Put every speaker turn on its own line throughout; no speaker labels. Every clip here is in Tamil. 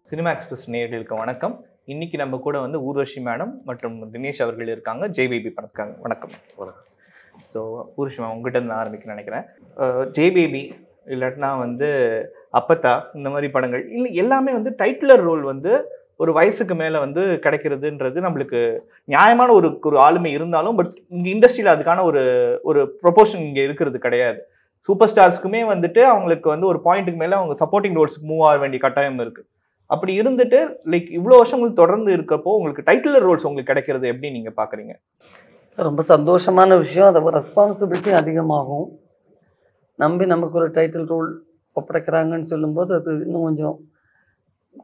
சினிமா எக்ஸ்பிரஸ் நேயர்களுக்கு வணக்கம். இன்னைக்கு நம்ம கூட வந்து ஊர்வஷி மேடம் மற்றும் தினேஷ் அவர்கள் இருக்காங்க. ஜேபேபி படத்துக்காங்க. வணக்கம்.
வணக்கம்.
ஸோ ஊர்வஷி மேம் உங்ககிட்ட இருந்து நான் ஆரம்பிக்கணும்னு நினைக்கிறேன். ஜேபேபி இல்லாட்டினா வந்து அப்பத்தா இந்த மாதிரி படங்கள் இல்லை எல்லாமே வந்து டைட்டிலர் ரோல் வந்து ஒரு வயசுக்கு மேலே வந்து கிடைக்கிறதுன்றது நம்மளுக்கு நியாயமான ஒரு ஆளுமை இருந்தாலும், பட் இங்கே இண்டஸ்ட்ரியில் அதுக்கான ஒரு ப்ரொபோர்ஷன் இங்கே இருக்கிறது கிடையாது. சூப்பர் ஸ்டார்ஸ்க்குமே வந்துட்டு அவங்களுக்கு வந்து ஒரு பாயிண்ட்டுக்கு மேலே அவங்க சப்போர்ட்டிங் ரோல்ஸுக்கு மூவ் ஆக வேண்டிய கட்டாயம் இருக்குது. அப்படி இருந்துட்டு லைக் இவ்வளோ வருஷங்கள் தொடர்ந்து இருக்கப்போ உங்களுக்கு டைட்டிலர் ரோல்ஸ் உங்களுக்கு கிடைக்கிறது எப்படி நீங்கள் பார்க்குறீங்க?
ரொம்ப சந்தோஷமான விஷயம். அது ஒரு ரெஸ்பான்சிபிலிட்டி அதிகமாகும். நம்பி நமக்கு ஒரு டைட்டில் ரோல் ஒப்படைக்கிறாங்கன்னு சொல்லும்போது அது இன்னும் கொஞ்சம்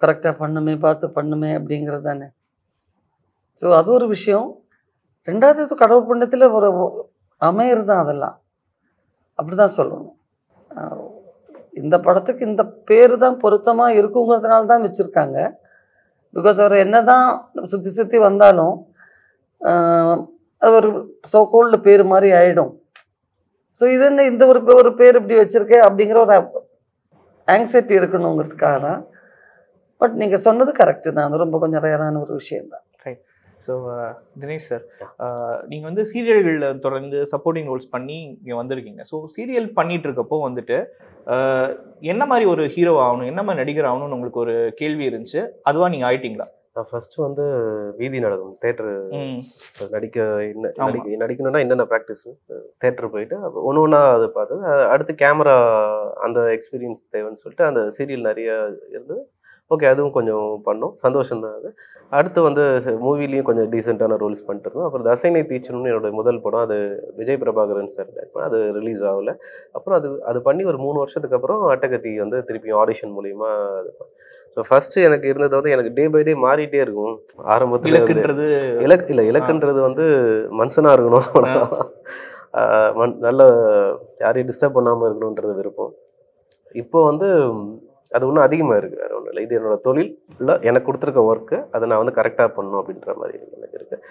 கரெக்டாக பண்ணுமே, பார்த்து பண்ணுமே அப்படிங்கிறது தானே. ஸோ அது ஒரு விஷயம். ரெண்டாவது இது கடவுள் புண்ணியத்தில் ஒரு அமையிறது தான். அதெல்லாம் அப்படி தான் சொல்லணும். இந்த படத்துக்கு இந்த பேர் தான் பொருத்தமாக இருக்குங்கிறதுனால தான் வச்சுருக்காங்க. பிகாஸ் அவர் என்ன தான் சுற்றி சுற்றி வந்தாலும் அது ஒரு சோகோல்டு பேர் மாதிரி ஆகிடும். ஸோ இது என்ன இந்த ஒரு பேர் இப்படி வச்சுருக்கேன் அப்படிங்கிற ஒரு ஆங்ஸைட்டி இருக்கணுங்கிறதுக்காக தான். பட் நீங்கள் சொன்னது கரெக்டு தான். அது ரொம்ப கொஞ்சம் ரேரான ஒரு விஷயம்தான்.
ரைட். ஸோ தினேஷ் சார், நீங்கள் வந்து சீரியல்களில் தொடர்ந்து சப்போர்ட்டிங் ரோல்ஸ் பண்ணி இங்கே வந்திருக்கீங்க. ஸோ சீரியல் பண்ணிட்டு இருக்கப்போ வந்துட்டு என்ன மாதிரி ஒரு ஹீரோ ஆகணும், என்ன மாதிரி நடிகர் ஆகணும்னு உங்களுக்கு ஒரு கேள்வி இருந்துச்சு. அதுவாக நீங்கள் ஆயிட்டீங்களா?
நான் ஃபஸ்ட்டு வந்து வீதி நாடகம் தேட்டரு நடிக்கணும்னா என்னென்ன ப்ராக்டிஸ் தேட்டர் போயிட்டு ஒன்று ஒன்றா அதை பார்த்து அடுத்து கேமரா அந்த எக்ஸ்பீரியன்ஸ் தேவைன்னு சொல்லிட்டு அந்த சீரியல் நிறைய இருந்து ஓகே அதுவும் கொஞ்சம் பண்ணோம். சந்தோஷம்தான். அது அடுத்து வந்து மூவிலையும் கொஞ்சம் டீசெண்டான ரோல்ஸ் பண்ணிட்டு இருந்தோம். அப்புறம் தசைனை தீச்சணும்னு என்னோடய முதல் படம், அது விஜய் பிரபாகரன் சார் டைரக்ட், அது ரிலீஸ் ஆகலை. அப்புறம் அது பண்ணி ஒரு 3 வருஷத்துக்கு அப்புறம் அட்டகத்தி வந்து திருப்பியும் ஆடிஷன் மூலிமா அது. ஸோ ஃபஸ்ட்டு எனக்கு இருந்தது வந்து எனக்கு டே பை டே மாறிட்டே இருக்கும். ஆரம்பத்தில் இலக்குன்றது வந்து மனுஷனாக இருக்கணும், நல்ல யாரையும் டிஸ்டர்ப் பண்ணாமல் இருக்கணுன்றது விருப்பம். இப்போ வந்து அது ஒன்றும் அதிகமாக இருக்குது, வேறு ஒன்றும் இல்லை. இது என்னோடய தொழில் இல்லை, எனக்கு கொடுத்துருக்க ஒர்க்கு அதை நான் வந்து கரெக்டாக பண்ணணும் அப்படின்ற மாதிரி எனக்கு இருக்குது.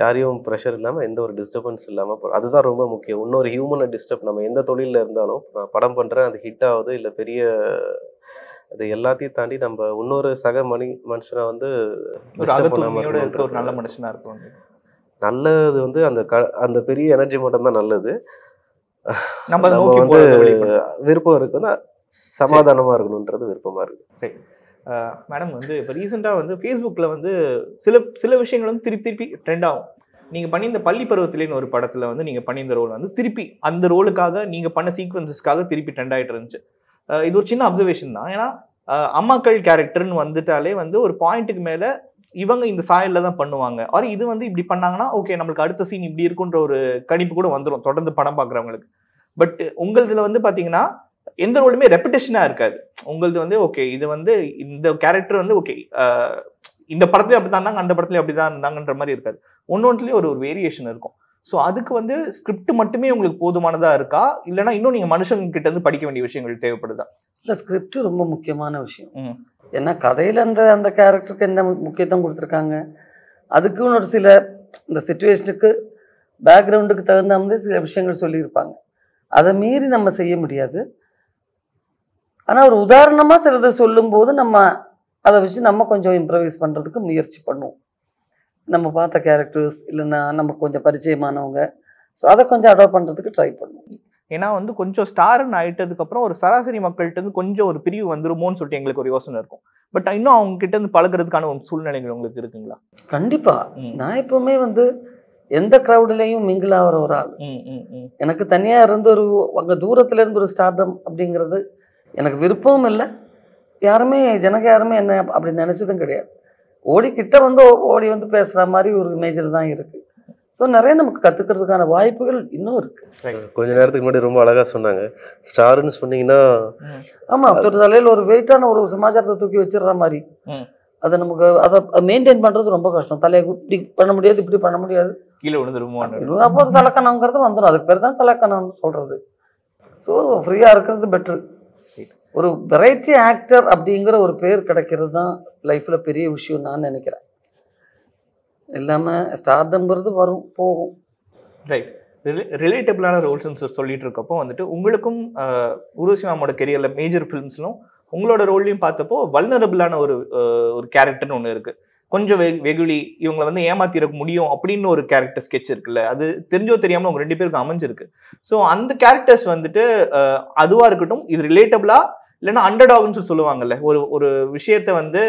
யாரையும் ப்ரெஷர் இல்லாமல் எந்த ஒரு டிஸ்டர்பன்ஸ் இல்லாமல் அதுதான் ரொம்ப முக்கியம். இன்னொரு ஹியூமனை டிஸ்டர்ப் நம்ம எந்த தொழிலில் இருந்தாலும், நான் படம் பண்ணுறேன் அது ஹிட் ஆகுது இல்லை பெரிய அது எல்லாத்தையும் தாண்டி நம்ம இன்னொரு சக மனுஷனை வந்து
ஒரு நல்ல மனுஷனாக இருக்கும்.
நல்லது வந்து அந்த பெரிய எனர்ஜி மட்டும்தான் நல்லது.
நம்ம
வந்து விருப்பம் இருக்குன்னா சமாதானமாக இருக்கணுன்றது விருப்பமாக இருக்குது.
மேடம் வந்து இப்போ ரீசெண்டாக வந்து ஃபேஸ்புக்கில் வந்து சில விஷயங்கள் வந்து திருப்பி ட்ரெண்ட் ஆகும். நீங்கள் பண்ணி இந்த பள்ளி பருவத்திலேன்னு ஒரு படத்தில் வந்து நீங்கள் பண்ணி இந்த ரோல் வந்து திருப்பி அந்த ரோலுக்காக நீங்கள் பண்ண சீக்வன்சஸ்க்காக திருப்பி ட்ரெண்ட் ஆகிட்டு இருந்துச்சு. இது ஒரு சின்ன அப்சர்வேஷன் தான். ஏன்னா அம்மாக்கள் கேரக்டர்னு வந்துட்டாலே வந்து ஒரு பாயிண்ட்டுக்கு மேலே இவங்க இந்த சாயலில் தான் பண்ணுவாங்க. ஆர் இது வந்து இப்படி பண்ணாங்கன்னா ஓகே நம்மளுக்கு அடுத்த சீன் இப்படி இருக்குன்ற ஒரு கணிப்பு கூட வந்துடும் தொடர்ந்து படம் பார்க்குறவங்களுக்கு. பட் உங்களதுல வந்து பார்த்தீங்கன்னா எந்த ரோலுமே ரெப்பிட்டேஷனாக இருக்காது. உங்களது வந்து ஓகே இது வந்து இந்த கேரக்டர் வந்து ஓகே இந்த படத்துலேயும் அப்படி தான் இருந்தாங்க, அந்த படத்துலேயும் அப்படி தான் இருந்தாங்கன்ற மாதிரி இருக்காது. ஒன்னொன்றுலேயும் ஒரு வேரியேஷன் இருக்கும். ஸோ அதுக்கு வந்து ஸ்கிரிப்ட் மட்டுமே உங்களுக்கு போதுமானதாக இருக்கா, இல்லைனா இன்னும் நீங்கள் மனுஷங்கிட்ட இருந்து படிக்க வேண்டிய விஷயங்கள் தேவைப்படுதா?
இல்லை, ஸ்கிரிப்ட் ரொம்ப முக்கியமான விஷயம். ஏன்னா கதையில் அந்த கேரக்டருக்கு என்ன முக்கியத்துவம் கொடுத்துருக்காங்க, அதுக்குன்னு ஒரு சில இந்த சிச்சுவேஷனுக்கு பேக்ரவுண்டுக்கு தகுந்த மாதிரி சில விஷயங்கள் சொல்லியிருப்பாங்க. அதை மீறி நம்ம செய்ய முடியாது. ஆனால் ஒரு உதாரணமாக சிலதை சொல்லும்போது நம்ம அதை வச்சு நம்ம கொஞ்சம் இம்ப்ரவைஸ் பண்ணுறதுக்கு முயற்சி பண்ணுவோம். நம்ம பார்த்த கேரக்டர்ஸ் இல்லைன்னா நமக்கு கொஞ்சம் பரிச்சயமானவங்க, ஸோ அதை கொஞ்சம் அடாப்ட் பண்ணுறதுக்கு ட்ரை பண்ணுவோம்.
ஏன்னா வந்து கொஞ்சம் ஸ்டார்னு ஆகிட்டதுக்கப்புறம் ஒரு சராசரி மக்கள்கிட்ட இருந்து கொஞ்சம் ஒரு பிரிவு வந்துருமோன்னு சொல்லிட்டு எங்களுக்கு ஒரு யோசனை இருக்கும். பட் இன்னும் அவங்க கிட்ட இருந்து பழகிறதுக்கான ஒரு சூழ்நிலைகள் உங்களுக்கு இருக்குங்களா?
கண்டிப்பாக. நான் எப்பவுமே வந்து எந்த க்ரௌட்லேயும் மிங்கிள் ஆகிற ஒரு ஆள். எனக்கு தனியாக இருந்து அங்கே தூரத்துல இருந்து ஒரு ஸ்டார்டம் அப்படிங்கிறது எனக்கு விருப்பமும் இல்லை. ஜனங்க யாருமே என்ன அப்படி நினச்சதும் கிடையாது. ஓடி வந்து பேசுகிற மாதிரி ஒரு இமேஜில் தான் இருக்குது. ஸோ நிறைய நமக்கு கற்றுக்கிறதுக்கான வாய்ப்புகள் இன்னும் இருக்குது.
கொஞ்ச நேரத்துக்கு முன்னாடி ரொம்ப அழகாக சொன்னாங்க, ஸ்டார்னு சொன்னீங்கன்னா
ஆமாம், ஒரு தலையில் ஒரு வெயிட்டான ஒரு சமாச்சாரத்தை தூக்கி வச்சிடுற மாதிரி. அதை நமக்கு அதை மெயின்டைன் பண்ணுறது ரொம்ப கஷ்டம். தலையை இப்படி பண்ண முடியாது, இப்படி பண்ண முடியாது,
கீழே விழுந்துருமோ.
அப்போ தலைக்கணங்கிறது வந்துடும். அதுக்கு பேர் தான் தலைக்கணம்னு சொல்கிறது. ஸோ ஃப்ரீயாக இருக்கிறது பெட்ரு. ஒரு வெரைட்டி ஆக்டர் அப்படிங்கிற ஒரு பேர் கிடைக்கிறது தான் லைஃப்பில் பெரிய விஷயம் நான் நினைக்கிறேன். இல்லாமல் ஸ்டார்டம்ங்கிறது வரும் போகும்.
ரைட். ரிலேட்டபிளான ரோல்ஸ்ன்னு சொல்லிட்டு இருக்கப்போ வந்துட்டு உங்களுக்கும் ஊர்வஷி மேமோட கெரியரில் மேஜர் ஃபிலிம்ஸ்லும் உங்களோட ரோல்லையும் பார்த்தப்போ வல்னரபிளான ஒரு கேரக்டர்னு ஒன்று இருக்கு. கொஞ்சம் வெகுளி, இவங்களை வந்து ஏமாத்திட முடியும் அப்படின்னு ஒரு கேரக்டர் ஸ்கெட்ச் இருக்குல்ல, அது தெரிஞ்சோ தெரியாம உங்க 2 பேருக்கு அமைஞ்சிருக்கு. ஸோ அந்த கேரக்டர்ஸ் வந்துட்டு அதுவா இருக்கட்டும், இது ரிலேட்டபிளா இல்லைன்னா அண்டர்டாக்னு சொல்லுவாங்கல்ல, ஒரு விஷயத்த வந்து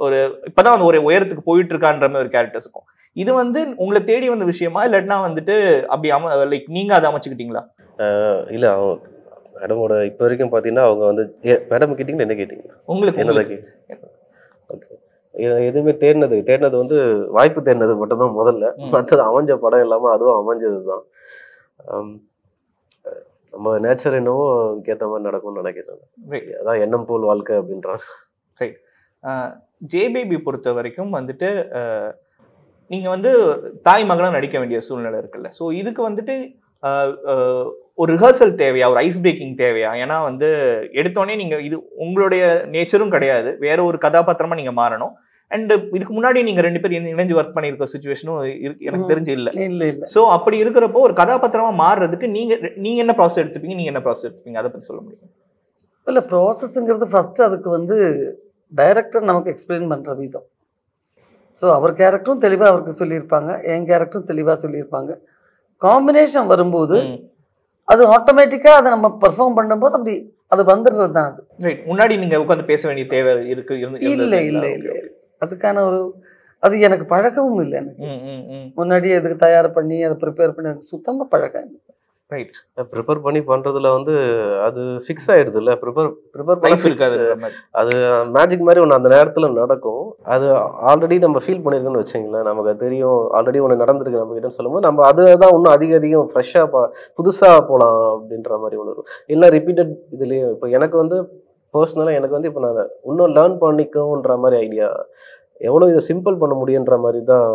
ஒரு இப்பதான் வந்து ஒரு உயரத்துக்கு போயிட்டு இருக்கான்ற மாதிரி ஒரு கேரக்டர்ஸ் இருக்கும். இது வந்து உங்களை தேடி வந்த விஷயமா இல்லாட்டினா வந்துட்டு அப்படி லைக் நீங்க அதை அமைச்சுக்கிட்டீங்களா?
இல்ல மேடமோட இப்போ வரைக்கும் பார்த்தீங்கன்னா அவங்க வந்து மேடம் கேட்டிங்களா என்ன கேட்டீங்களா?
உங்களுக்கு
ஓகே, எதுவுமே தேடினது வந்து வாய்ப்பு தேடினது மட்டும்தான் முதல்ல. மற்றது அமைஞ்ச படம் இல்லாமல் அதுவும் அமைஞ்சது தான். நம்ம நேச்சர் என்னவோ அதுக்கேற்ற மாதிரி நடக்கும்னு நினைக்கிறேன். அதான் எண்ணம் போல் வாழ்க்கை அப்படின்றான்.
ரைட். ஜேபேபி பொறுத்த வரைக்கும் வந்துட்டு நீங்க வந்து தாய் மகனாக நடிக்க வேண்டிய சூழ்நிலை இருக்குல்ல. ஸோ இதுக்கு வந்துட்டு ஒரு ரிஹர்சல் தேவையா, ஒரு ஐஸ் பிரேக்கிங் தேவையா? ஏன்னா வந்து எடுத்தோடனே நீங்க இது உங்களுடைய நேச்சரும் கிடையாது, வேற ஒரு கதாபாத்திரமா நீங்க மாறணும். அண்ட் இதுக்கு முன்னாடி நீங்க 2 பேர் இணைஞ்சு ஒர்க் பண்ணியிருக்க சுச்சுவேஷனும் எனக்கு தெரிஞ்சு இல்லை. ஸோ அப்படி இருக்கிறப்போ ஒரு கதாபாத்திரமா மாறுறதுக்கு நீங்க என்ன ப்ராசஸ் எடுத்துப்பீங்க, நீங்க என்ன ப்ராசஸ் எடுத்துப்பீங்க, அதை பற்றி சொல்ல முடியும்?
இல்லை, ப்ராசஸ்ங்கிறது ஃபர்ஸ்ட் அதுக்கு வந்து டைரக்டர் நமக்கு எக்ஸ்பிளைன் பண்ணுற விதம். ஸோ அவர் கேரக்டரும் தெளிவாக அவருக்கு சொல்லியிருப்பாங்க, என் கேரக்டரும் தெளிவாக சொல்லியிருப்பாங்க. காம்பினேஷன் வரும்போது அது ஆட்டோமேட்டிக்காக அதை நம்ம பெர்ஃபார்ம் பண்ணும்போது அப்படி அது வந்துடுறது தான். அது
ரைட். முன்னாடி நீங்கள் உட்காந்து பேச வேண்டிய தேவை இருக்கு?
இல்லை, அதுக்கான அது எனக்கு பழக்கமும் இல்லை. எனக்கு முன்னாடியே அதுக்கு தயார் பண்ணி அதை ப்ரிப்பேர் பண்ணி அது சுத்தமாக பழக்கம்.
ரைட்.
ப்ரிப்பேர் பண்ணி பண்ணுறதுல வந்து அது ஃபிக்ஸ் ஆகிடுது இல்லை, ப்ரிப்பேர்
இருக்காது.
அது மேஜிக் மாதிரி ஒன்று அந்த நேரத்தில் நடக்கும். அது ஆல்ரெடி நம்ம ஃபீல் பண்ணியிருக்கோன்னு வச்சிங்களேன், நமக்கு தெரியும் ஆல்ரெடி ஒன்று நடந்திருக்கு நம்ம கிட்டன்னு சொல்லும்போது நம்ம அதுதான் இன்னும் அதிகம் ஃப்ரெஷ்ஷாக புதுசாக போகலாம் அப்படின்ற மாதிரி ஒன்று இருக்கும். இல்லை ரிப்பீட்டட் இதுலேயே இப்போ எனக்கு வந்து பர்சனலாக எனக்கு வந்து இப்போ நான் இன்னும் லேர்ன் பண்ணிக்கோன்ற மாதிரி ஐடியா, எவ்வளோ இதை சிம்பிள் பண்ண முடியுன்ற மாதிரி தான்.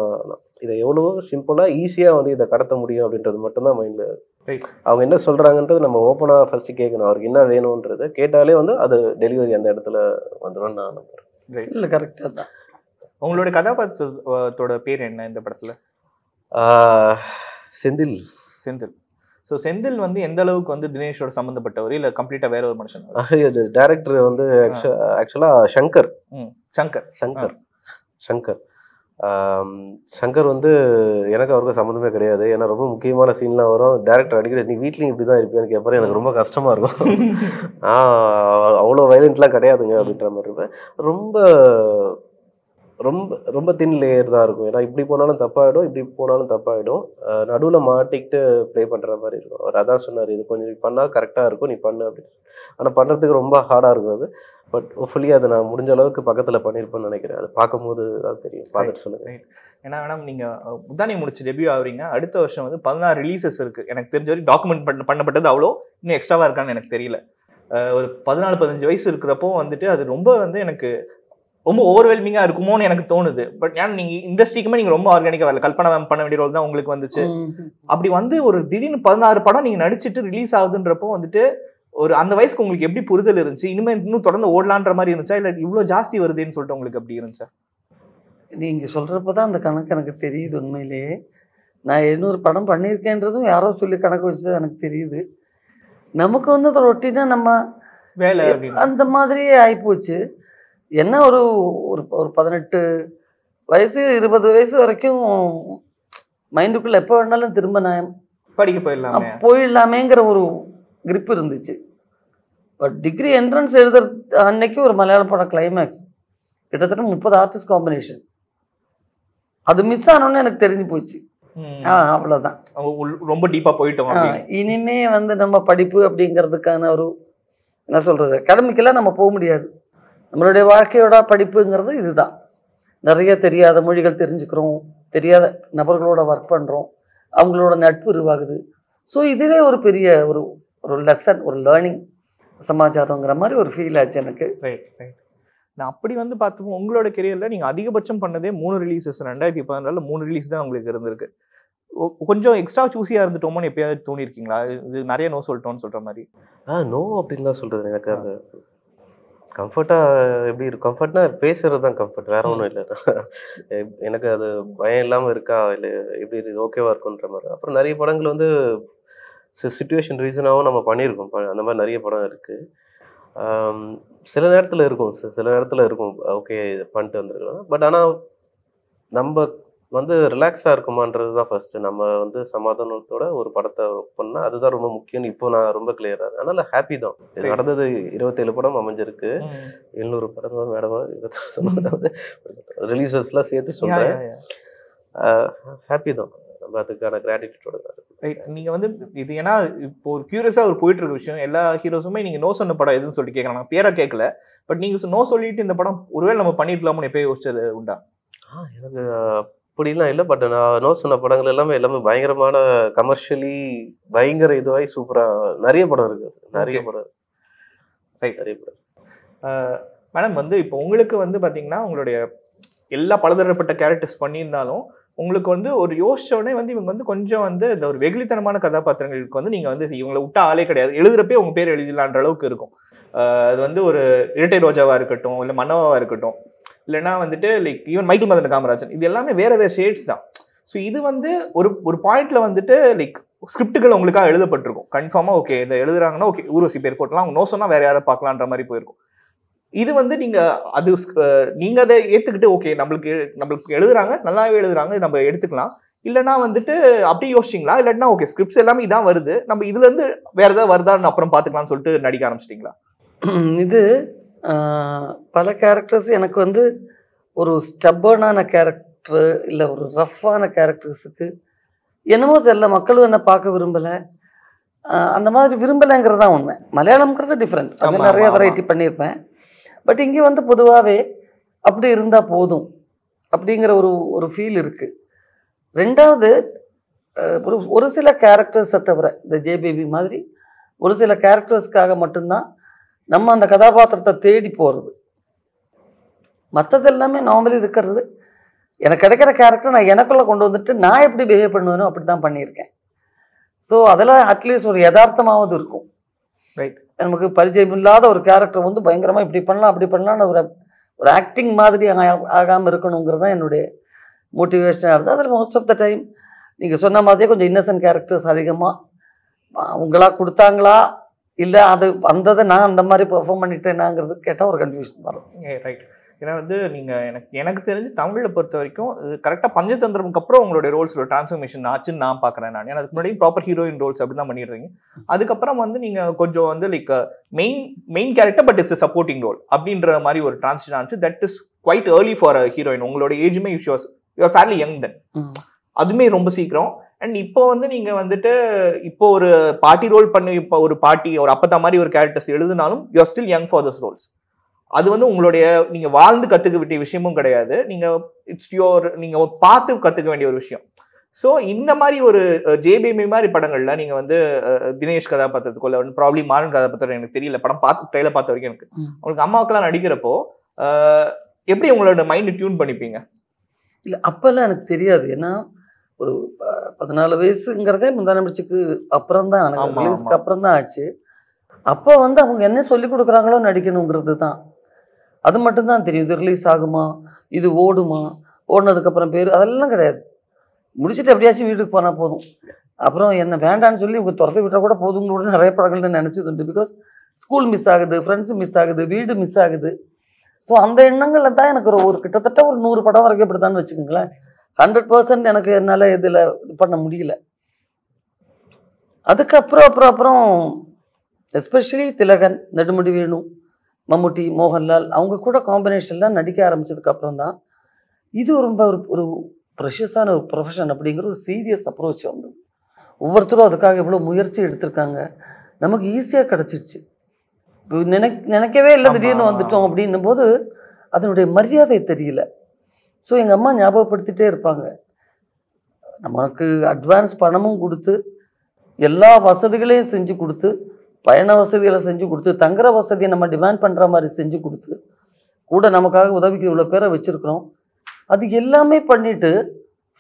இதை எவ்வளோ சிம்பிளாக ஈஸியாக வந்து இதை கடத்த முடியும் அப்படின்றது மட்டும்தான் மைண்டில். அவங்க என்ன சொல்கிறாங்கன்றது நம்ம ஓப்பனாக ஃபஸ்ட்டு கேட்கணும், அவருக்கு என்ன வேணுன்றது கேட்டாலே வந்து அது டெலிவரி அந்த இடத்துல வந்துடும் நான் நம்புறேன்.
இல்லை, கரெக்டாக தான்.
உங்களோட கதாபாத்திரத்தோட பேர் என்ன இந்த படத்தில்?
செந்தில்.
ஸோ செந்தில் வந்து எந்த அளவுக்கு வந்து தினேஷோட சம்மந்தப்பட்டவர், இல்லை கம்ப்ளீட்டாக வேற ஒரு மனுஷன்?
டைரக்டர் வந்து ஆக்சுவலாக சங்கர். சங்கர் வந்து எனக்கு அவருக்கு சம்மந்தமே கிடையாது. ஏன்னா ரொம்ப முக்கியமான சீன்லாம் வரும், டேரக்டர் அடிக்கடி நீ வீட்லேயும் இப்படி தான் இருப்பேன்னு கேட்பாரு. எனக்கு ரொம்ப கஷ்டமாக இருக்கும். அவ்வளோ வைலண்ட்லாம் கிடையாதுங்க அப்படின்ற மாதிரி இருப்பேன். ரொம்ப ரொம்ப ரொம்ப தின் லேயர் தான் இருக்கும். ஏன்னா இப்படி போனாலும் தப்பாகிடும், இப்படி போனாலும் தப்பாகிடும், நடுவில் மாட்டிக்கிட்டு ப்ளே பண்ணுற மாதிரி இருக்கும். அவர் அதான் சொன்னார், இது கொஞ்சம் பண்ணால் கரெக்டாக இருக்கும், நீ பண்ணு அப்படின்னு. ஆனால் பண்ணுறதுக்கு ரொம்ப ஹார்டாக இருக்கும் அது. பட் ஹோப்ஃபுல்லி அதை நான் முடிஞ்ச அளவுக்கு பக்கத்தில் பண்ணியிருப்பேன்னு நினைக்கிறேன். அது பார்க்கும்போது தான் தெரியும். பார்த்துட்டு சொல்லுங்கள்.
ஏன்னா மேடம் நீங்கள் முந்தானி முடிச்சு டெபியூ ஆகுறீங்க, அடுத்த வருஷம் வந்து 16 ரிலீசஸ் இருக்குது. எனக்கு தெரிஞ்ச வரைக்கும் டாக்குமெண்ட் பண்ணப்பட்டது அவ்வளோ இன்னும் எக்ஸ்ட்ராவாக இருக்கான்னு எனக்கு தெரியல. ஒரு 14-15 வயசு இருக்கிறப்போ வந்துட்டு அது ரொம்ப வந்து எனக்கு ரொம்ப ஓவர்வெல்மிங்காக இருக்குமோன்னு எனக்கு தோணுது. பட் ஏன்னா நீங்கள் இண்டஸ்ட்ரிக்குமே நீங்கள் ரொம்ப ஆர்கானிக்காக வரல, கல்பனா மேம் பண்ண வேண்டிய ரோல் தான் உங்களுக்கு வந்துச்சு. அப்படி வந்து ஒரு திடீர்னு 16 படம் நீங்கள் நடிச்சுட்டு ரிலீஸ் ஆகுதுன்றப்போ வந்துட்டு ஒரு அந்த வயசுக்கு உங்களுக்கு எப்படி புரிதல் இருந்துச்சு? இனிமேல் இன்னும் தொடர்ந்து ஓடலான்ற மாதிரி இருந்துச்சா, இல்லை இவ்வளோ ஜாஸ்தி வருதுன்னு சொல்லிட்டு உங்களுக்கு அப்படி இருந்துச்சா?
நீங்கள் சொல்கிறப்ப தான் அந்த கணக்கு எனக்கு தெரியுது. உண்மையிலேயே நான் 800 படம் பண்ணியிருக்கேன்றதும் யாரோ சொல்லி கணக்கு வச்சு தான் எனக்கு தெரியுது. நமக்கு வந்து அதை ரொட்டீனாக நம்ம
வேலை
அந்த மாதிரியே ஆகிப்போச்சு. என்ன ஒரு ஒரு 18 வயசு 20 வயசு வரைக்கும் மைண்டுக்குள்ளே எப்போ வேணாலும் திரும்ப நான்
படிக்க
போயிடலாமேங்கிற ஒரு கிரிப் இருந்துச்சு. பட் டிகிரி என்ட்ரன்ஸ் எழுதுறது அன்னைக்கு ஒரு மலையாள படம் கிளைமேக்ஸ் கிட்டத்தட்ட 30 ஆர்டிஸ்ட் காம்பினேஷன், அது மிஸ் ஆனோன்னு எனக்கு தெரிஞ்சு போச்சு. அவ்வளோதான்,
ரொம்ப டீப்பாக போயிட்டோம்.
இனிமே வந்து நம்ம படிப்பு அப்படிங்கிறதுக்கான ஒரு என்ன சொல்கிறது, அகாடமிக்கெல்லாம் நம்ம போக முடியாது. நம்மளுடைய வாழ்க்கையோட படிப்புங்கிறது இதுதான். நிறைய தெரியாத மொழிகள் தெரிஞ்சுக்கிறோம், தெரியாத நபர்களோட ஒர்க் பண்ணுறோம், அவங்களோட நட்பு உருவாகுது. ஸோ இதுவே ஒரு பெரிய ஒரு லெசன், ஒரு லேர்னிங் சமாச்சாரங்கிற மாதிரி ஒரு ஃபீல் ஆச்சு எனக்கு.
ரைட். நான் அப்படி வந்து பார்த்தப்போ உங்களோட கெரியரில் நீங்கள் அதிகபட்சம் பண்ணதே 3 ரிலீசஸ். 2014 3 ரிலீஸ் தான் உங்களுக்கு இருந்திருக்கு. கொஞ்சம் எக்ஸ்ட்ரா சூஸியாக இருந்துட்டோமோன்னு எப்பயாவது தோணியிருக்கீங்களா? இது நிறைய நோ சொல்லிட்டோன்னு சொல்கிற மாதிரி?
நோ அப்படின்லாம் சொல்கிறது எனக்கு அது கம்ஃபர்ட்டாக எப்படி இருக்கும். கம்ஃபர்ட்னா பேசுகிறது தான் கம்ஃபர்ட், வேற ஒன்றும் இல்லை. எனக்கு அது பயம் இல்லாமல் இருக்கா, இல்லை எப்படி இது ஓகேவா இருக்குன்ற மாதிரி. அப்புறம் நிறைய படங்கள் வந்து சிச்சுவேஷன் ரீசனாகவும் நம்ம பண்ணியிருக்கோம். அந்த மாதிரி நிறைய படம் இருக்குது. சில நேரத்தில் இருக்கும் சில நேரத்தில் இருக்கும் ஓகே பண்ணிட்டு வந்துருக்கலாம். பட் ஆனால் நம்ம வந்து ரிலாக்ஸாக இருக்குமான்றது தான் ஃபர்ஸ்ட். நம்ம வந்து சமாதானத்தோட ஒரு படத்தை பண்ணால் அதுதான் ரொம்ப முக்கியம்னு இப்போ நான் ரொம்ப கிளியராக இருக்கேன். அதனால ஹாப்பி தான். இது நடந்தது 27 படம் அமைஞ்சிருக்கு, 700 படம் மேடம் ரிலீசஸ்லாம் சேர்த்து சொல்கிறேன். ஹாப்பி தான். நம்ம அதுக்கான கிராட்டிடியூடோட தான் இருக்கு.
நீங்கள் வந்து இது ஏன்னா இப்போ ஒரு க்யூரியஸாக ஒரு போயிட்டு இருக்க விஷயம். எல்லா ஹீரோஸுமே நீங்கள் நோ சொன்ன படம் எதுன்னு சொல்லிட்டு கேட்குறாங்க. பேராக கேட்கல, பட் நீங்கள் நோ சொல்லிட்டு இந்த படம் ஒருவேளை நம்ம பண்ணியிருக்கலாம்னு எப்போ யோசிச்சது உண்டா?
எனக்கு அப்படிலாம் இல்லை. பட் நான் நோ சொன்ன படங்கள் எல்லாமே பயங்கரமான கமர்ஷியலி பயங்கர இதுவாகி சூப்பராக நிறைய படம் இருக்குது. நிறைய படம் நிறைய படம்.
மேடம் வந்து இப்போ உங்களுக்கு வந்து பார்த்தீங்கன்னா உங்களுடைய எல்லா பலதரப்பட்ட கேரக்டர்ஸ் பண்ணியிருந்தாலும் உங்களுக்கு வந்து ஒரு யோசிச்சோடனே வந்து இவங்க வந்து கொஞ்சம் வந்து இந்த ஒரு வெகுளித்தனமான கதாபாத்திரங்களுக்கு வந்து நீங்கள் வந்து இவங்களை விட்டா ஆளே கிடையாது, எழுதுறப்பே உங்கள் பேர் எழுதிடலான்ற அளவுக்கு இருக்கும். அது வந்து ஒரு இரட்டை ரோஜாவாக இருக்கட்டும், இல்லை மன்னவாவாக இருக்கட்டும், இல்லைன்னா வந்துட்டு லைக் ஈவன் மைக்கேல் மதன காமராஜன், இது எல்லாமே வேற ஷேட்ஸ் தான். ஸோ இது வந்து ஒரு பாயிண்ட்ல வந்துட்டு லைக் ஸ்கிரிப்டுகள் உங்களுக்காக எழுதப்பட்டிருக்கும். கன்ஃபார்மாக ஓகே இதை எழுதுறாங்கன்னா ஓகே ஊர்வசி பேர் போட்டலாம், அவங்க நோ சொன்னால் வேற யாரை பார்க்கலான்ற மாதிரி போயிருக்கும். இது வந்து நீங்க அதை ஏத்துக்கிட்டு ஓகே நம்மளுக்கு எழுதுறாங்க, நல்லாவே எழுதுறாங்க, நம்ம எடுத்துக்கலாம். இல்லைன்னா வந்துட்டு அப்படி யோசிச்சிங்களா? இல்லைன்னா ஓகே ஸ்கிரிப்ட்ஸ் எல்லாமே இதான் வருது, நம்ம இதுல இருந்து வேற ஏதாவது வருதான்னு அப்புறம் பார்த்துக்கலாம்னு சொல்லிட்டு நடிக்க ஆரம்பிச்சிட்டிங்களா?
இது பல கேரக்டர்ஸ் எனக்கு வந்து ஒரு ஸ்டப்பர்னான கேரக்டர் இல்லை ஒரு ரஃப்பான கேரக்டர்ஸுக்கு என்னமோ தெரியல, மக்களும் என்ன பார்க்க விரும்பலை, அந்த மாதிரி விரும்பலைங்கிறது தான் உண்மை. மலையாளம்ங்கிறது டிஃப்ரெண்ட், அது நிறைய வெரைட்டி பண்ணியிருப்பேன். பட் இங்கே வந்து பொதுவாகவே அப்படி இருந்தால் போதும் அப்படிங்கிற ஒரு ஃபீல் இருக்குது. ரெண்டாவது ஒரு சில கேரக்டர்ஸை தவிர இந்த ஜேபேபி மாதிரி ஒரு சில கேரக்டர்ஸ்க்காக மட்டும்தான் நம்ம அந்த கதாபாத்திரத்தை தேடி போகிறது. மற்றது எல்லாமே நார்மலி இருக்கிறது. எனக்கு கிடைக்கிற கேரக்டர் நான் எனக்குள்ளே கொண்டு வந்துட்டு நான் எப்படி பிஹேவ் பண்ணுவேனோ அப்படி தான் பண்ணியிருக்கேன். ஸோ அதெல்லாம் அட்லீஸ்ட் ஒரு யதார்த்தமாவது இருக்கும்.
ரைட்.
நமக்கு பரிச்சயம் இல்லாத ஒரு கேரக்டர் வந்து பயங்கரமாக இப்படி பண்ணலாம் அப்படி பண்ணலான்னு ஒரு ஆக்டிங் மாதிரி ஆகாமல் இருக்கணுங்கிறது தான் என்னுடைய மோட்டிவேஷனாக இருந்தது. அதில் மோஸ்ட் ஆஃப் த டைம் நீங்கள் சொன்ன மாதிரியே கொஞ்சம் இன்னசென்ட் கேரக்டர்ஸ் அதிகமாக அவங்களா கொடுத்தாங்களா இல்லை அது வந்ததை நான் அந்த மாதிரி பெர்ஃபார்ம் பண்ணிட்டேனாங்கிறது கேட்டால் ஒரு கன்ஃபியூஷன் வரும்.
ரைட். ஏன்னா வந்து நீங்கள் எனக்கு தெரிஞ்சு தமிழில் பொறுத்த வரைக்கும் கரெக்டாக பஞ்சதந்திரமுக்கு அப்புறம் உங்களுடைய ரோல்ஸோட டிரான்ஸ்ஃபர்மேஷன் ஆச்சுன்னு நான் பார்க்குறேன். நான் ஏன்னா அதுக்கு முன்னாடி ப்ராப்பர் ஹீரோயின் ரோல்ஸ் அப்படி தான் பண்ணிடுறீங்க. அதுக்கப்புறம் வந்து நீங்கள் கொஞ்சம் வந்து like main character but it's supporting role அப்படின்ற மாதிரி ஒரு டிரான்சிஷன் ஆச்சு. That is quite early for a heroine. உங்களோட ஏஜுமே யூஆர் ஃபேர்லி யங் தென், அதுவுமே ரொம்ப சீக்கிரம். அண்ட் இப்போ வந்து நீங்கள் வந்துட்டு இப்போ ஒரு பார்ட்டி ரோல் பண்ணி இப்போ ஒரு பார்ட்டி ஒரு அப்பத்தா மாதிரி ஒரு கேரக்டர்ஸ் எழுதினாலும் you are still young for these roles. அது வந்து உங்களுடைய நீங்கள் வாழ்ந்து கற்றுக்க வேண்டிய விஷயமும் கிடையாது, நீங்கள் பார்த்து கற்றுக்க வேண்டிய ஒரு விஷயம். ஸோ இந்த மாதிரி ஒரு ஜேபேபி மாதிரி படங்கள்ல நீங்கள் வந்து தினேஷ் கதாபாத்திரத்துக்குள்ள வந்து ப்ராப்ளி மாறன் கதாபாத்திரம் எனக்கு தெரியல, படம் ட்ரெயிலர் பார்த்த வரைக்கும் எனக்கு. உங்களுக்கு அம்மாவுக்கெல்லாம் நடிக்கிறப்போ எப்படி உங்களோட மைண்ட் டியூன் பண்ணிப்பீங்க?
இல்லை அப்போல்லாம் எனக்கு தெரியாது. ஏன்னா ஒரு 14 வயசுங்கிறதே முந்தான முடிச்சுக்கு அப்புறம் தான், எனக்கு ரிலீஸ்க்கு அப்புறம் தான் ஆச்சு. அப்போ வந்து அவங்க என்ன சொல்லி கொடுக்குறாங்களோ நடிக்கணுங்கிறது தான், அது மட்டும்தான் தெரியும். இது ரிலீஸ் ஆகுமா, இது ஓடுமா, ஓடினதுக்கப்புறம் பேர் அதெல்லாம் கிடையாது. முடிச்சுட்டு எப்படியாச்சும் வீட்டுக்கு போனால் போதும், அப்புறம் என்ன வேண்டான்னு சொல்லி இவங்க துரத்து விட்டால் கூட போதுங்களோட நிறைய படங்கள்னு நினச்சது உண்டு. பிகாஸ் ஸ்கூல் மிஸ் ஆகுது, ஃப்ரெண்ட்ஸு மிஸ் ஆகுது, வீடு மிஸ் ஆகுது. ஸோ அந்த எண்ணங்களில் தான் எனக்கு ஒரு கிட்டத்தட்ட ஒரு 100 படம் வரைக்கும் இப்படி தான் வச்சுக்கோங்களேன். 100% எனக்கு என்னால் இதில் இது பண்ண முடியல. அதுக்கப்புறம் எஸ்பெஷலி திலகன், நெடுமுடி வேணு, மம்முட்டி, மோகன்லால் அவங்க கூட காம்பினேஷன்லாம் நடிக்க ஆரம்பித்ததுக்கப்புறம் தான் இது ரொம்ப ஒரு ப்ரெஷியஸான ஒரு ப்ரொஃபஷன் அப்படிங்கிற ஒரு சீரியஸ் அப்ரோச் வந்தது. ஒவ்வொருத்தரும் அதுக்காக எவ்வளோ முயற்சி எடுத்திருக்காங்க, நமக்கு ஈஸியாக கிடச்சிடுச்சு. நினைக்கவே இல்லை திடீர்னு வந்துட்டோம் அப்படின்னும் போது அதனுடைய மரியாதை தெரியல. ஸோ எங்கள் அம்மா ஞாபகப்படுத்திகிட்டே இருப்பாங்க, நமக்கு அட்வான்ஸ் பணமும் கொடுத்து எல்லா வசதிகளையும் செஞ்சு கொடுத்து, பயண வசதிகளை செஞ்சு கொடுத்து, தங்குற வசதியை நம்ம டிமாண்ட் பண்ணுற மாதிரி செஞ்சு கொடுத்து, கூட நமக்காக உதவிக்கு இவ்வளோ பேரை வச்சுருக்கிறோம். அது எல்லாமே பண்ணிவிட்டு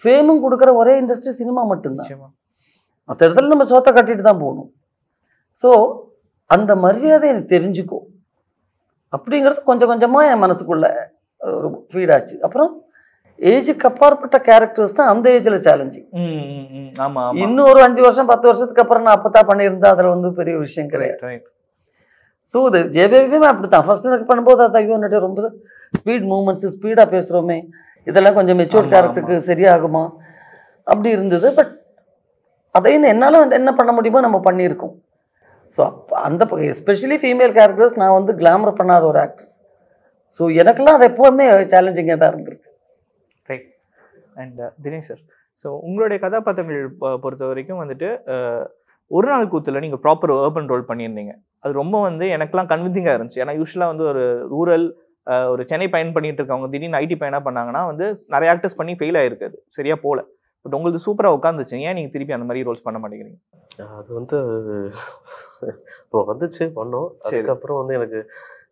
ஃபேமும் கொடுக்குற ஒரே இண்டஸ்ட்ரி சினிமா மட்டும்தான். மற்ற இடத்துல நம்ம சோத்தை கட்டிட்டு தான் போகணும். ஸோ அந்த மரியாதை எனக்கு தெரிஞ்சுக்கும் அப்படிங்கிறது கொஞ்சம் கொஞ்சமாக என் மனசுக்குள்ளே ஒரு ஃபீடாச்சு. அப்புறம் ஏஜுக்கு அப்பாற்பட்ட கேரக்டர்ஸ் தான் அந்த ஏஜில் சேலஞ்சிங். இன்னும் ஒரு 5 வருஷம் 10 வருஷத்துக்கு அப்புறம் நான் அப்போ தான் பண்ணியிருந்தா அதில் வந்து பெரிய விஷயம் கிடையாது. ஸோ இது ஜேபேபியுமே அப்படி தான். ஃபர்ஸ்ட் எனக்கு பண்ணும்போது அது ஐயோ நட்டு ரொம்ப ஸ்பீட் மூமெண்ட்ஸு, ஸ்பீடாக பேசுகிறோமே, இதெல்லாம் கொஞ்சம் மெச்சூர் கேரக்டருக்கு சரியாகுமா அப்படி இருந்தது. பட் அதையும் என்னால் என்ன பண்ண முடியுமோ நம்ம பண்ணியிருக்கோம். ஸோ அந்த எஸ்பெஷலி ஃபீமேல் கேரக்டர்ஸ் நான் வந்து கிளாமர் பண்ணாத ஒரு ஆக்ட்ரஸ். ஸோ எனக்கெல்லாம் அது எப்போவுமே சேலஞ்சிங்காக தான் இருந்திருக்கு.
Right. And Dinesh sir, so உங்களுடைய கதாபாத்திரங்கள் பொறுத்த வரைக்கும் வந்துட்டு ஒரு நாள் கூத்துல நீங்கள் ப்ராப்பர் ஏர்பன் ரோல் பண்ணியிருந்தீங்க. அது ரொம்ப வந்து எனக்குலாம் கன்வின்சிங்காக இருந்துச்சு. ஏன்னா யூஸ்வலாக வந்து ஒரு ரூரல் ஒரு சென்னை பயன் பண்ணிட்டு இருக்கவங்க திடீர்னு ஐடி பயனாக பண்ணாங்கன்னா வந்து நிறைய ஆக்டர்ஸ் பண்ணி ஃபெயில் ஆகிருக்காது, சரியா போல. பட் உங்களுக்கு சூப்பராக உட்காந்துச்சு. ஏன் நீங்கள் திருப்பி அந்த மாதிரி ரோல்ஸ் பண்ண மாட்டேங்கிறீங்க?
அது வந்து இப்போ வந்துச்சு பண்ணோம். அதுக்கப்புறம் வந்து எனக்கு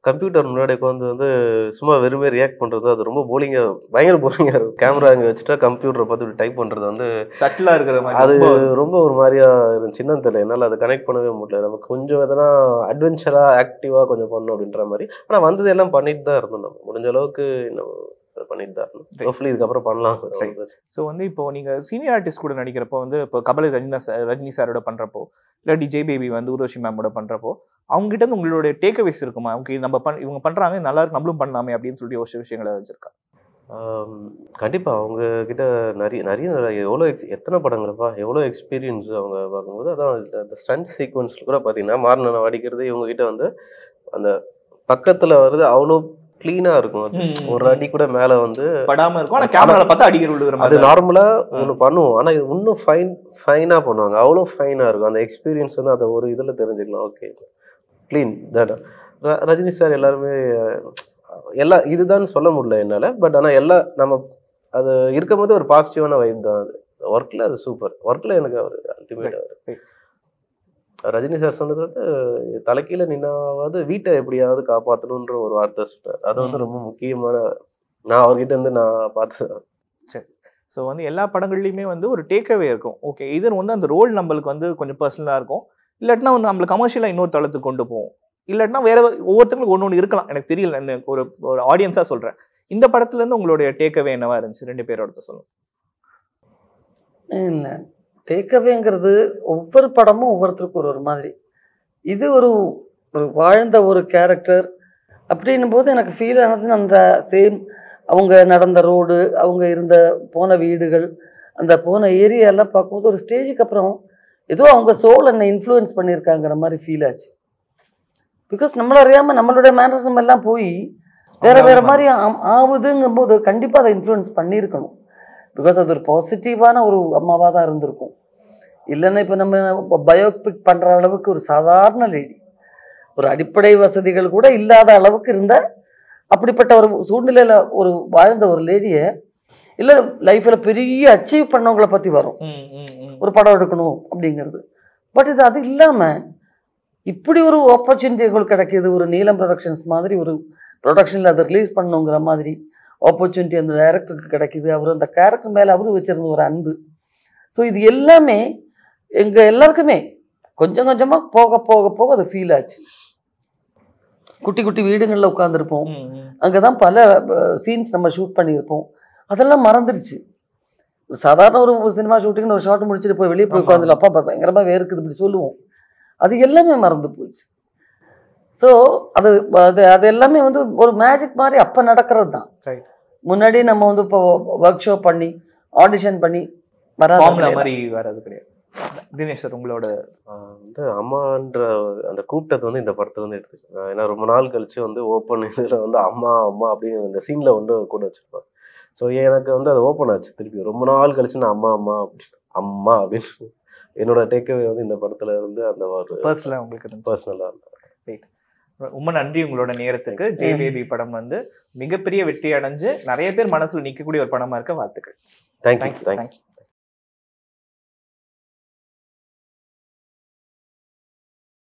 கம்ப்யூட்டர் முன்னாடி உட்காந்து வந்து சும்மா வெறுமே ரியாக்ட் பண்ணுறது அது ரொம்ப போலிங்காக, பயங்கர போலிங்காக இருக்கும். கேமரா அங்கே வச்சுட்டா கம்ப்யூட்டரை பார்த்து டைப் பண்ணுறது வந்து
சட்டிலாக இருக்கிற மாதிரி
அது ரொம்ப ஒரு மாதிரியா இருந்துச்சு. சின்னன்னு தெரியல, என்னால் அதை கனெக்ட் பண்ணவே முடியல. நமக்கு கொஞ்சம் எதனா அட்வென்ச்சராக ஆக்டிவாக கொஞ்சம் பண்ணணும் அப்படின்ற மாதிரி. ஆனால் வந்தது எல்லாம் பண்ணிட்டு தான் இருந்தோம். நம்ம முடிஞ்ச அளவுக்கு இன்னும் பண்ணிட்டு தான் இருந்தோம். ஹோப்ஃபுல்லி இதுக்கப்புறம் பண்ணலாம்.
ஸோ வந்து இப்போ நீங்கள் சீனியர் ஆர்டிஸ்ட் கூட நடிக்கிறப்போ வந்து இப்போ கபலை ரஜினி சாரோட பண்ணுறப்போ, இல்லாட்டி ஜெய்பேபி வந்து ஊர்வஷி மேமோட பண்ணுறப்போ, அவங்ககிட்ட இருந்து உங்களுடைய டேக்அவேஸ் இருக்குமா? அவங்க நம்ம இவங்க பண்ணுறாங்க, நல்லா இருக்கு, நம்மளும் பண்ணலாமே அப்படின்னு சொல்லிட்டு யோசிச்ச விஷயங்கள் ஏதாச்சும் இருக்கா?
கண்டிப்பாக அவங்க கிட்ட நிறைய எவ்வளோ எத்தனை படங்களப்பா, எவ்வளோ எக்ஸ்பீரியன்ஸ் அவங்க பார்க்கும்போது. அதான் அந்த ஸ்டண்ட் சீக்வன்ஸில் கூட பார்த்தீங்கன்னா மாறின அடிக்கிறது இவங்ககிட்ட வந்து அந்த பக்கத்தில் வருது அவ்வளோ கிளீனாக இருக்கும். அது ஒரு அடி கூட மேலே வந்து
படாமல் இருக்கும். ஆனால் கேமராவில் பார்த்தா அடிக்கிற விழுகிற மாதிரி.
அது நார்மலாக ஒன்று பண்ணுவோம், ஆனால் இது இன்னும் ஃபைனாக பண்ணுவாங்க. அவ்வளோ ஃபைனாக இருக்கும். அந்த எக்ஸ்பீரியன்ஸ் வந்து அதை ஒரு இதில் தெரிஞ்சுக்கலாம். Okay clean that. Rajini sir எல்லாருமே எல்லாம் இதுதான் சொல்ல முடியல என்னால். பட் ஆனால் எல்லாம் நம்ம அது இருக்கும் போது ஒரு பாசிட்டிவான வைப் தான். அது ஒர்க்கில் அது சூப்பர். ஒர்க்கில் எனக்கு அவர் அல்டிமேட். அவர் ரஜினி சார் சொன்னது வந்து தலைக்கீழ நின்னாவது வீட்டை எப்படியாவது காப்பாற்றணுன்ற ஒரு வார்த்தை சொல்றாரு. அது வந்து ரொம்ப முக்கியமான, நான் அவர்கிட்ட இருந்து நான் பார்த்தது.
சரி. ஸோ வந்து எல்லா படங்கள்லையுமே வந்து ஒரு டேக்அவே இருக்கும். ஓகே, இது வந்து அந்த ரோல் நம்மளுக்கு வந்து கொஞ்சம் பர்சனலாக இருக்கும், இல்லாட்டினா நம்மளுக்கு கமர்ஷியலாக இன்னொரு தளத்துக்கு கொண்டு போவோம், இல்லாட்டினா வேற ஒவ்வொருத்தங்களுக்கும் ஒன்று இருக்கலாம். எனக்கு தெரியல, ஒரு ஆடியன்ஸாக சொல்கிறேன். இந்த படத்துலேருந்து உங்களுடைய டேக்அவே என்னவா இருந்துச்சு? 2 பேரோட சொல்லுங்க.
இல்லை, டேக்அவேங்கிறது ஒவ்வொரு படமும் ஒவ்வொருத்தருக்கும் ஒரு மாதிரி. இது ஒரு வாழ்ந்த ஒரு கேரக்டர் அப்படின்னும் போது எனக்கு ஃபீல் ஆனது அந்த சேம் அவங்க நடந்த ரோடு, அவங்க போன வீடுகள், அந்த போன ஏரியாலாம் பார்க்கும்போது ஒரு ஸ்டேஜுக்கு அப்புறம் ஏதோ அவங்க சோல் என்னை இன்ஃப்ளூயன்ஸ் பண்ணியிருக்காங்கிற மாதிரி ஃபீல் ஆச்சு. பிகாஸ் நம்மள அறியாமல் நம்மளுடைய மேனரிசம் எல்லாம் போய் வேற மாதிரி ஆகுதுங்கும் போது கண்டிப்பாக அதை இன்ஃப்ளூயன்ஸ் பண்ணியிருக்கணும். பிகாஸ் அது ஒரு பாசிட்டிவான ஒரு அம்மாவாக தான் இருந்திருக்கும். இல்லைன்னா இப்போ நம்ம பயோபிக் பண்ணுற அளவுக்கு ஒரு சாதாரண லேடி, ஒரு அடிப்படை வசதிகள் கூட இல்லாத அளவுக்கு இருந்த அப்படிப்பட்ட ஒரு சூழ்நிலையில் ஒரு வாழ்ந்த ஒரு லேடியை, இல்லை லைஃப்பில் பெரிய அச்சீவ் பண்ணவங்களை பற்றி வரும் ஒரு படம் எடுக்கணும் அப்படிங்கிறது. பட் இது அது இல்லாமல் இப்படி ஒரு ஆப்பர்ச்சுனிட்டி எங்களுக்கு கிடைக்கிது. ஒரு நீலம் ப்ரொடக்ஷன்ஸ் மாதிரி ஒரு ப்ரொடக்ஷனில் அதை ரிலீஸ் பண்ணணுங்கிற மாதிரி ஆப்பர்ச்சுனிட்டி அந்த டைரக்டருக்கு கிடைக்கிது. அவர் அந்த கேரக்டர் மேலே அவரும் வச்சிருந்த ஒரு அன்பு. ஸோ இது எல்லாமே எங்கள் எல்லாருக்குமே கொஞ்சம் கொஞ்சமாக போக போக போக அது ஃபீல் ஆச்சு. குட்டி குட்டி வீடுகளில் உட்காந்துருப்போம், அங்கே தான் பல சீன்ஸ் நம்ம ஷூட் பண்ணியிருப்போம், அதெல்லாம் மறந்துடுச்சு. சாதாரண ஒரு சினிமா ஷூட்டிங்னு ஒரு ஷார்ட் முடிச்சுட்டு போய் வெளியே போய் உட்காந்துல அப்பா பயங்கரமாக வேர்க்குது இப்படி சொல்லுவோம், அது எல்லாமே மறந்து போச்சு. ஸோ அது அது எல்லாமே வந்து ஒரு மேஜிக் மாதிரி அப்போ நடக்கிறது தான். முன்னாடி நம்ம வந்து இப்போ ஒர்க் ஷாப் பண்ணி ஆடிஷன் பண்ணி
வராது கிடையாது. தினேஷ் சார், உங்களோட
வந்து அம்மான்ற அந்த கூப்பிட்டது வந்து இந்த படத்துல வந்து எடுத்துக்கேன். ஏன்னா ரொம்ப நாள் கழிச்சு வந்து ஓப்பன் இதில் வந்து அம்மா அம்மா அப்படின்னு இந்த சீனில் வந்து கூட வச்சுருப்பாங்க. ஸோ எனக்கு வந்து அது ஓப்பன் ஆச்சு திருப்பி. ரொம்ப நாள் கழிச்சு நான் அம்மா அம்மா அம்மா அப்படின்னு என்னோட டேக்அவே வந்து இந்த படத்துல இருந்து அந்த ஒரு
பர்சனலாக உங்களுக்கு
பர்சனலாக
ரைட். ரொம்ப நன்றி உங்களோட நேரத்துக்கு. ஜெய்பேபி படம் வந்து மிகப்பெரிய வெற்றி அடைஞ்சு நிறைய பேர் மனசுல நிற்கக்கூடிய ஒரு படமா இருக்க வாழ்த்துக்கள்.
தேங்க்யூ.